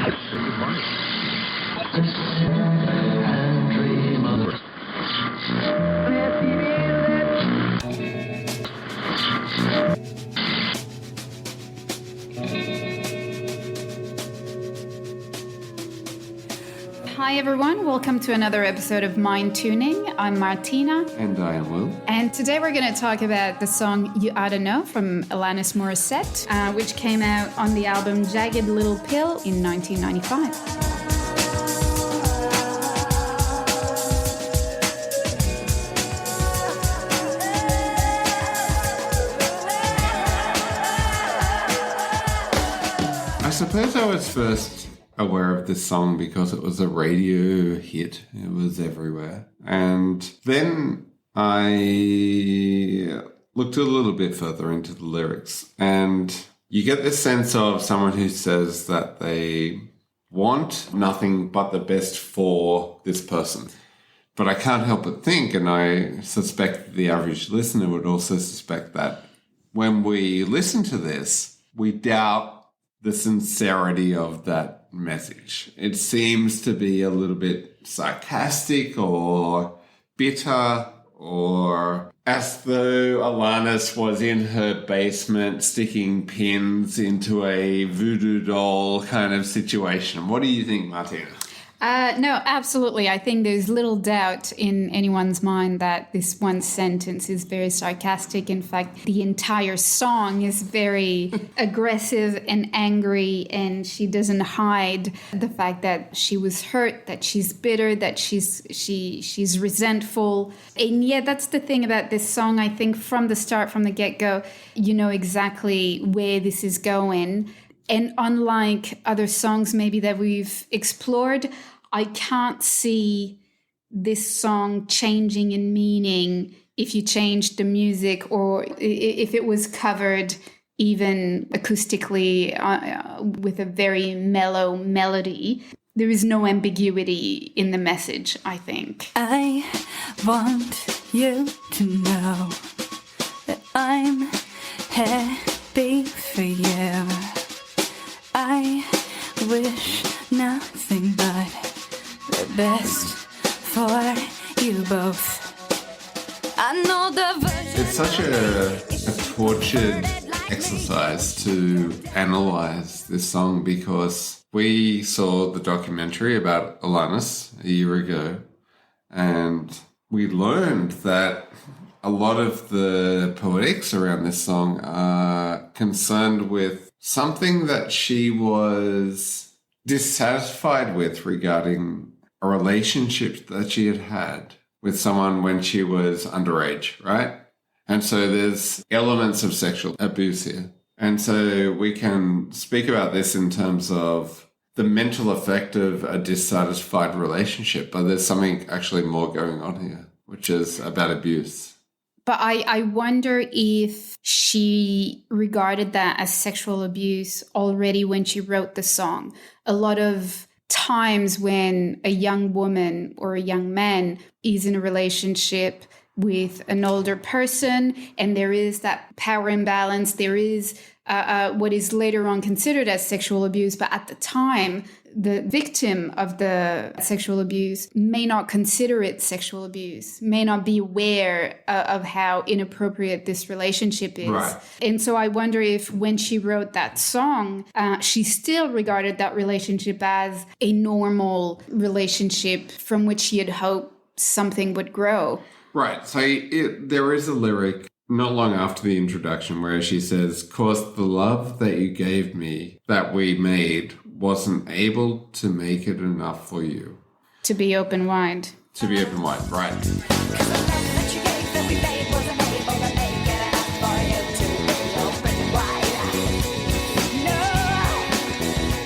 Hi everyone, welcome to another episode of Mind Tuning. I'm Martina. And I am Will. And today we're going to talk about the song You Oughta Know from Alanis Morrisette, which came out on the album Jagged Little Pill in 1995. I suppose I was first aware of this song because it was a radio hit. It was everywhere. And then I looked a little bit further into the lyrics, and you get this sense of someone who says that they want nothing but the best for this person. But I can't help but think, and I suspect the average listener would also suspect, that when we listen to this, we doubt the sincerity of that message. It seems to be a little bit sarcastic or bitter, or as though Alanis was in her basement sticking pins into a voodoo doll kind of situation. What do you think, Martina? No, absolutely. I think there's little doubt in anyone's mind that this one sentence is very sarcastic. In fact, the entire song is very aggressive and angry, and she doesn't hide the fact that she was hurt, that she's bitter, that she's resentful. And yeah, that's the thing about this song. I think from the start, from the get-go, you know exactly where this is going. And unlike other songs maybe that we've explored, I can't see this song changing in meaning if you change the music or if it was covered even acoustically with a very mellow melody. There is no ambiguity in the message, I think. I want you to know that I'm happy for you. I wish nothing but the best for you both. I know the version. It's such a tortured exercise to analyze this song, because we saw the documentary about Alanis a year ago, and we learned that a lot of the poetics around this song are concerned with something that she was dissatisfied with regarding a relationship that she had with someone when she was underage, right? And so there's elements of sexual abuse here. And so we can speak about this in terms of the mental effect of a dissatisfied relationship, but there's something actually more going on here, which is about abuse. But I wonder if she regarded that as sexual abuse already when she wrote the song. A lot of times when a young woman or a young man is in a relationship with an older person and there is that power imbalance, there is what is later on considered as sexual abuse, but at the time, the victim of the sexual abuse may not consider it sexual abuse, may not be aware of how inappropriate this relationship is. Right. And so I wonder if when she wrote that song, she still regarded that relationship as a normal relationship from which she had hoped something would grow. Right. So there is a lyric not long after the introduction where she says, "'Cause the love that you gave me, that we made, wasn't able to make it enough for you." To be open-wide. To be open-wide, right.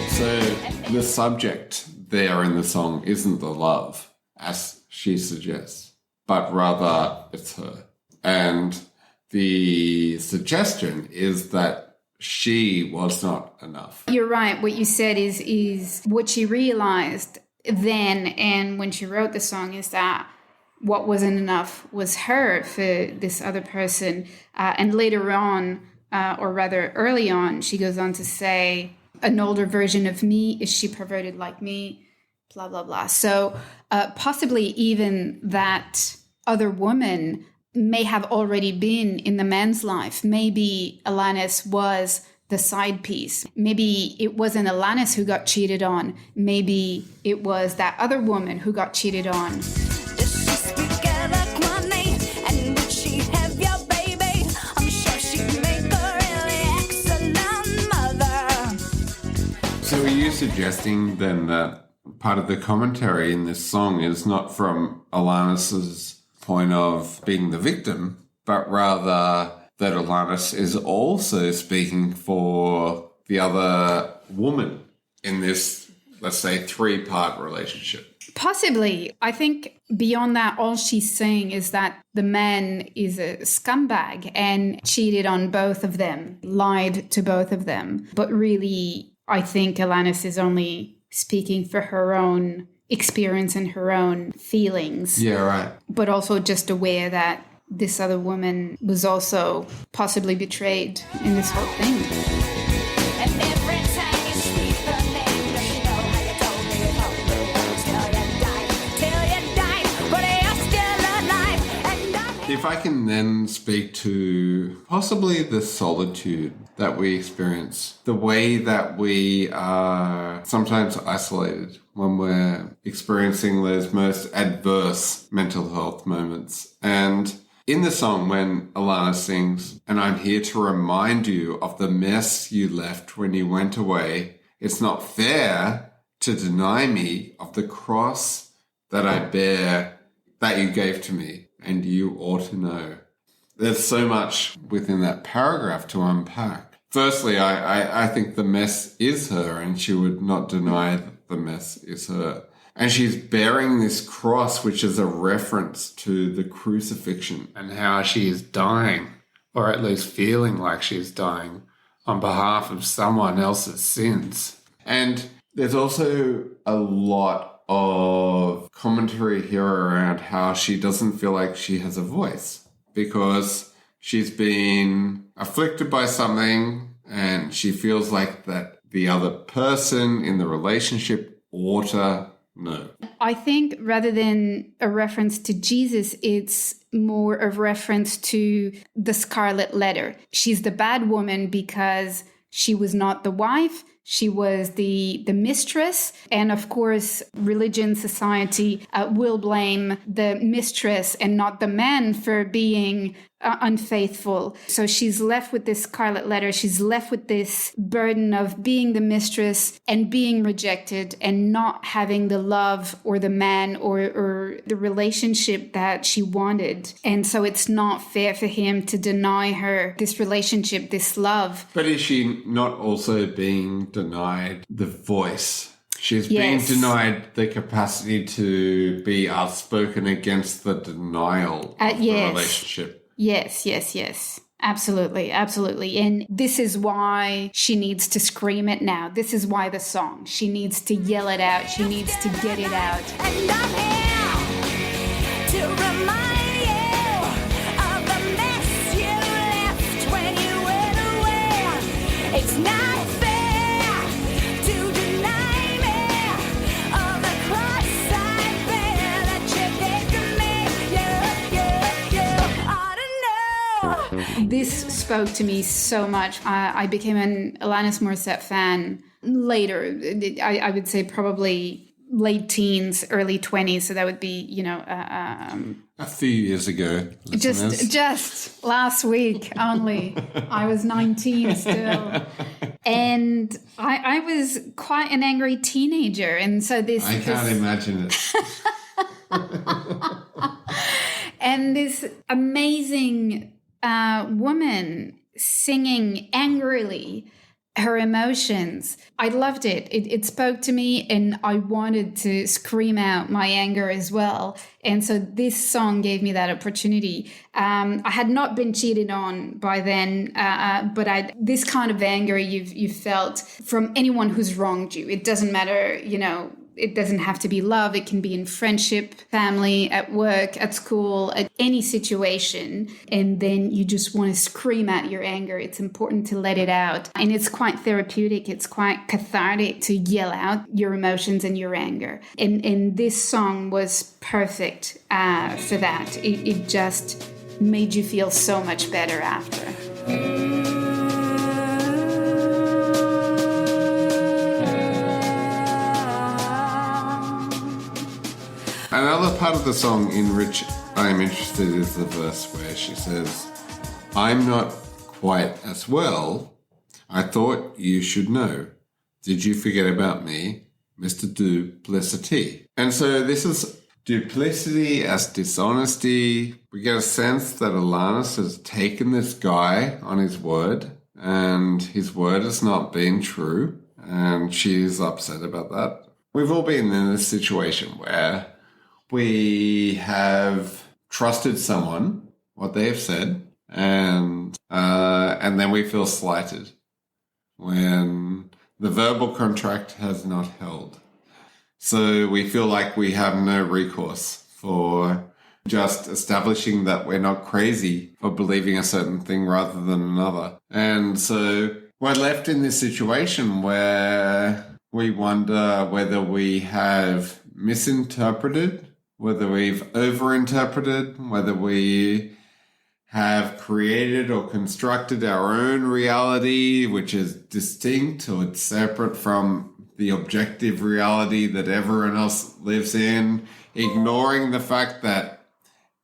So the subject there in the song isn't the love, as she suggests, but rather it's her. And the suggestion is that she was not enough. You're right. What you said is what she realized then and when she wrote the song is that what wasn't enough was her for this other person. And later on, or rather early on, she goes on to say, an older version of me? Is she perverted like me? Blah, blah, blah. So possibly even that other woman may have already been in the man's life. Maybe Alanis was the side piece. Maybe it wasn't Alanis who got cheated on. Maybe it was that other woman who got cheated on. So are you suggesting then that part of the commentary in this song is not from Alanis's point of being the victim, but rather that Alanis is also speaking for the other woman in this, let's say, 3-part relationship? Possibly. I think beyond that, all she's saying is that the man is a scumbag and cheated on both of them, lied to both of them. But really, I think Alanis is only speaking for her own experience and her own feelings. Yeah, right. But also just aware that this other woman was also possibly betrayed in this whole thing. And every time you speak her name, don't you know how you told me you hope the world till you die, but you're still alive. And If I can then speak to possibly the solitude that we experience, the way that we are sometimes isolated when we're experiencing those most adverse mental health moments. And in the song, when Alanis sings, "And I'm here to remind you of the mess you left when you went away, it's not fair to deny me of the cross that I bear that you gave to me, and you ought to know." There's so much within that paragraph to unpack. Firstly, I think the mess is her, and she would not deny that the mess is her. And she's bearing this cross, which is a reference to the crucifixion and how she is dying, or at least feeling like she's dying, on behalf of someone else's sins. And there's also a lot of commentary here around how she doesn't feel like she has a voice because she's been afflicted by something and she feels like that the other person in the relationship ought to know. I think rather than a reference to Jesus, it's more of reference to the Scarlet Letter. She's the bad woman because she was not the wife. She was the mistress. And of course, religion, society will blame the mistress and not the man for being unfaithful. So she's left with this Scarlet Letter. She's left with this burden of being the mistress and being rejected and not having the love or the man or the relationship that she wanted. And so it's not fair for him to deny her this relationship, this love. But is she not also being denied the voice? She's Yes. being denied the capacity to be outspoken against the denial of the Yes. relationship. Yes. Absolutely. And this is why she needs to scream it now. This is why the song. She needs to yell it out. She needs to get it out. And I'm here to remind you of the mess you left when you went away. It's not fair to deny me of the cross I bear that you gave to me. You ought to know. This spoke to me so much. I became an Alanis Morrisette fan later. I would say probably late teens, early 20s. So that would be, A few years ago, listeners. just last week only. I was 19 still. And I was quite an angry teenager. And so I can't imagine it. And this amazing woman singing angrily her emotions. I loved it. It spoke to me and I wanted to scream out my anger as well. And so this song gave me that opportunity. I had not been cheated on by then, but this kind of anger you've felt from anyone who's wronged you. It doesn't matter, It doesn't have to be love. It can be in friendship, family, at work, at school, at any situation. And then you just want to scream out your anger. It's important to let it out. And it's quite therapeutic. It's quite cathartic to yell out your emotions and your anger. And this song was perfect for that. It just made you feel so much better after. Another part of the song in which I am interested is the verse where she says, "I'm not quite as well. I thought you should know. Did you forget about me, Mr. Duplicity?" And so this is duplicity as dishonesty. We get a sense that Alanis has taken this guy on his word, and his word has not been true, and she's upset about that. We've all been in this situation where we have trusted someone, what they have said, and then we feel slighted when the verbal contract has not held. So we feel like we have no recourse for just establishing that we're not crazy for believing a certain thing rather than another. And so we're left in this situation where we wonder whether we have misinterpreted, whether we've overinterpreted, whether we have created or constructed our own reality, which is distinct or separate from the objective reality that everyone else lives in, ignoring the fact that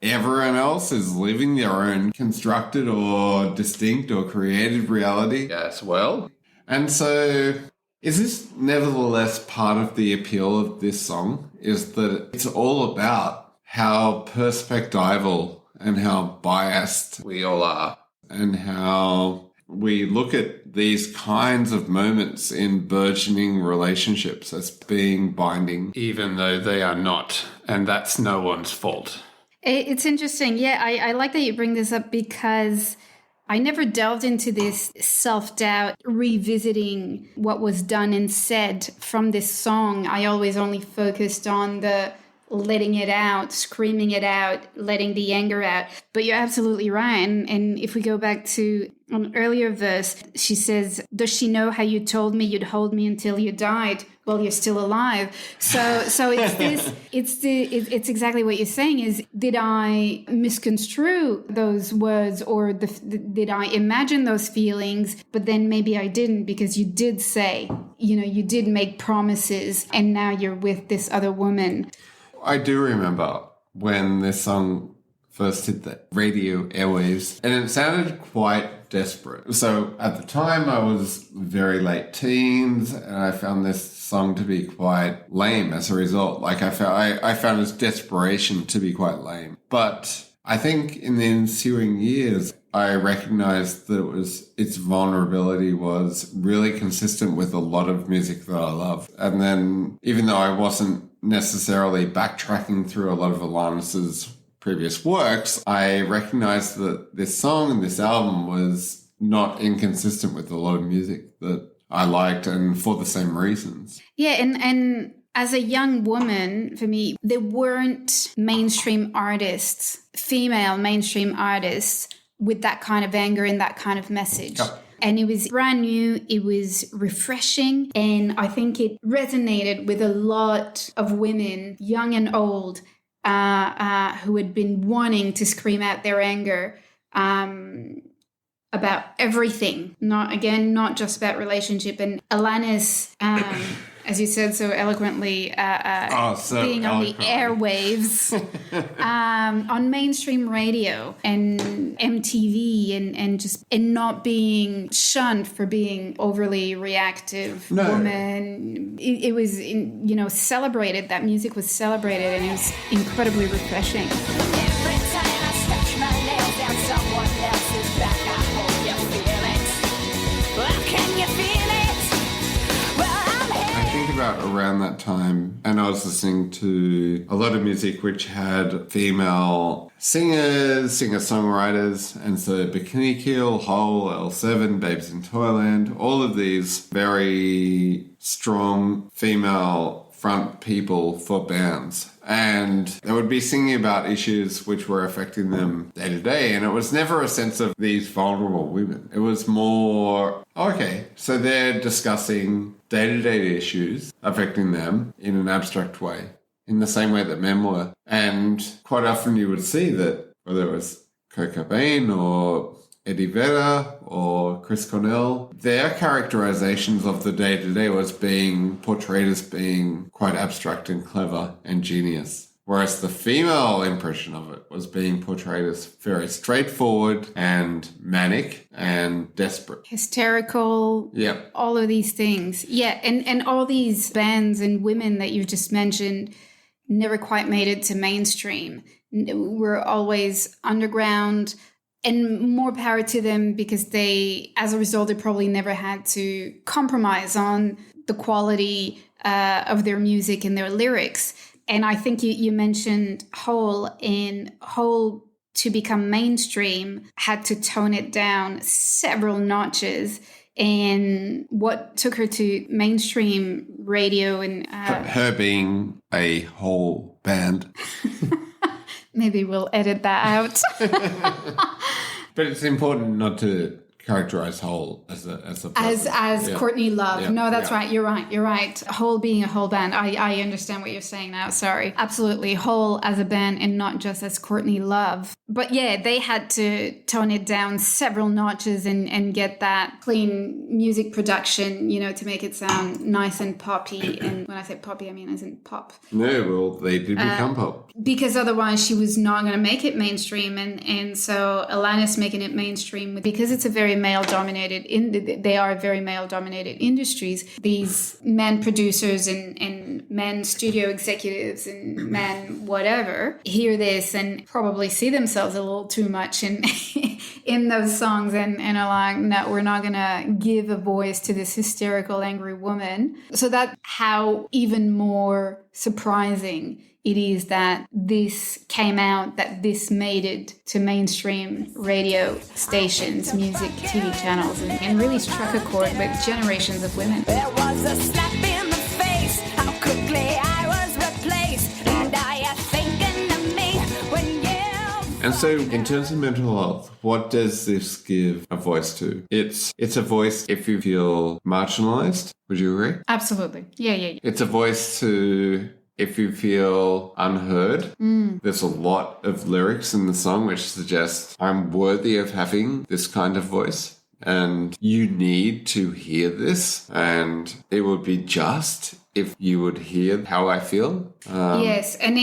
everyone else is living their own constructed or distinct or created reality as well. And so is this nevertheless part of the appeal of this song, is that it's all about how perspectival and how biased we all are, and how we look at these kinds of moments in burgeoning relationships as being binding, even though they are not, and that's no one's fault. It's interesting. Yeah, I like that you bring this up because I never delved into this self-doubt, revisiting what was done and said from this song. I always only focused on the letting it out, screaming it out, letting the anger out. But you're absolutely right. And if we go back to an earlier verse, she says, "Does she know how you told me you'd hold me until you died? Well, you're still alive." So it's this, it's exactly what you're saying is, did I misconstrue those words, or did I imagine those feelings? But then maybe I didn't, because you did say, you did make promises, and now you're with this other woman. I do remember when this song first hit the radio airwaves, and it sounded quite desperate. So at the time I was very late teens, and I found this song to be quite lame as a result. Like I found its desperation to be quite lame. But I think in the ensuing years, I recognized that its vulnerability was really consistent with a lot of music that I love. And then even though I wasn't necessarily backtracking through a lot of Alanis's previous works, I recognized that this song and this album was not inconsistent with a lot of music that I liked, and for the same reasons. Yeah, and as a young woman, for me, there weren't mainstream artists, female mainstream artists, with that kind of anger and that kind of message. Yep. And it was brand new, it was refreshing, and I think it resonated with a lot of women, young and old, who had been wanting to scream out their anger about everything, not just about relationship. And Alanis, as you said so eloquently, being on the airwaves, on mainstream radio and MTV, and not being shunned for being overly reactive woman. It was celebrated. That music was celebrated, and it was incredibly refreshing. Every time I scratch my nails down someone else's back, I hope you feel it. Well, can you feel it? Well, I'm here. I think about around that time, and I was listening to a lot of music which had female singers, singer-songwriters, and so Bikini Kill, Hole, L7, Babes in Toyland, all of these very strong female front people for bands. And they would be singing about issues which were affecting them day to day. And it was never a sense of these vulnerable women. It was more, okay, so they're discussing day-to-day issues affecting them in an abstract way, in the same way that men were. And quite often you would see that, whether it was Kurt Cobain or Eddie Vedder or Chris Cornell, their characterizations of the day-to-day was being portrayed as being quite abstract and clever and genius. Whereas the female impression of it was being portrayed as very straightforward and manic and desperate. Hysterical. Yeah. All of these things. Yeah. And all these bands and women that you just mentioned never quite made it to mainstream. We're always underground. And more power to them, because they, as a result, they probably never had to compromise on the quality of their music and their lyrics. And I think you mentioned Hole, and Hole, to become mainstream, had to tone it down several notches. And what took her to mainstream radio and... her being a whole band. Maybe we'll edit that out. But it's important not to characterize Hole as a as Courtney Love. Yeah. No, that's Yeah. right. You're right. Hole being a whole band. I understand what you're saying now. Sorry. Absolutely. Hole as a band and not just as Courtney Love. But yeah, they had to tone it down several notches and get that clean music production, to make it sound nice and poppy. And when I say poppy, I mean as in pop. No, well, they did become pop. Because otherwise she was not going to make it mainstream. And so Alanis making it mainstream, because it's a very male-dominated, they are very male-dominated industries. These men producers and men studio executives and men whatever hear this and probably see themselves a little too much in those songs and are like, no, we're not going to give a voice to this hysterical, angry woman. So that's how even more surprising it is that this came out, that this made it to mainstream radio stations, music, TV channels, and really struck a chord with generations of women. There was a slap in the face, how quickly I was replaced, and I thinking of me when you... And so in terms of mental health, what does this give a voice to? It's a voice if you feel marginalized. Would you agree? Absolutely. Yeah. It's a voice to... if you feel unheard. There's a lot of lyrics in the song which suggest I'm worthy of having this kind of voice and you need to hear this, and it would be just if you would hear how I feel. Yes. And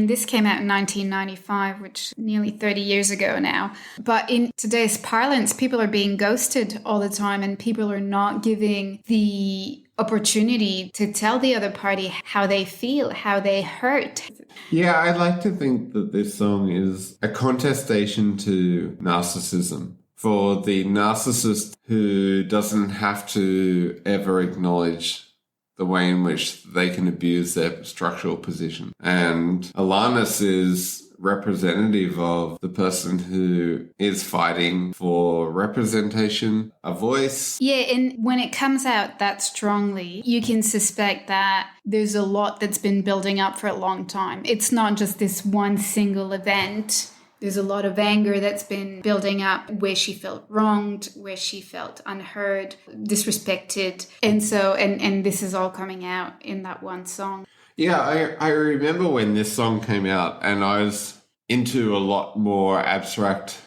this came out in 1995, which nearly 30 years ago now. But in today's parlance, people are being ghosted all the time, and people are not giving the opportunity to tell the other party how they feel, how they hurt. Yeah, I like to think that this song is a contestation to narcissism. For the narcissist who doesn't have to ever acknowledge the way in which they can abuse their structural position. And Alanis is representative of the person who is fighting for representation, a voice. Yeah, and when it comes out that strongly, you can suspect that there's a lot that's been building up for a long time. It's not just this one single event. There's a lot of anger that's been building up, where she felt wronged, where she felt unheard, disrespected. And so, and this is all coming out in that one song. Yeah, I remember when this song came out, and I was into a lot more abstract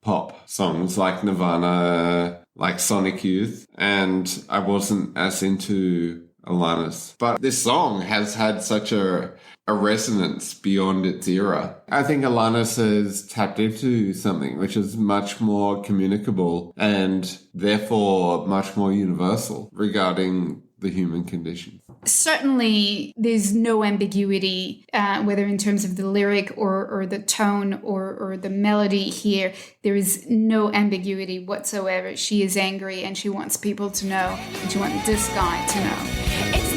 pop songs like Nirvana, like Sonic Youth, and I wasn't as into Alanis. But this song has had such a resonance beyond its era. I think Alanis has tapped into something which is much more communicable and therefore much more universal regarding the human condition. Certainly, there's no ambiguity, whether in terms of the lyric or the tone or the melody here. There is no ambiguity whatsoever. She is angry and she wants people to know, and she wants this guy to know. It's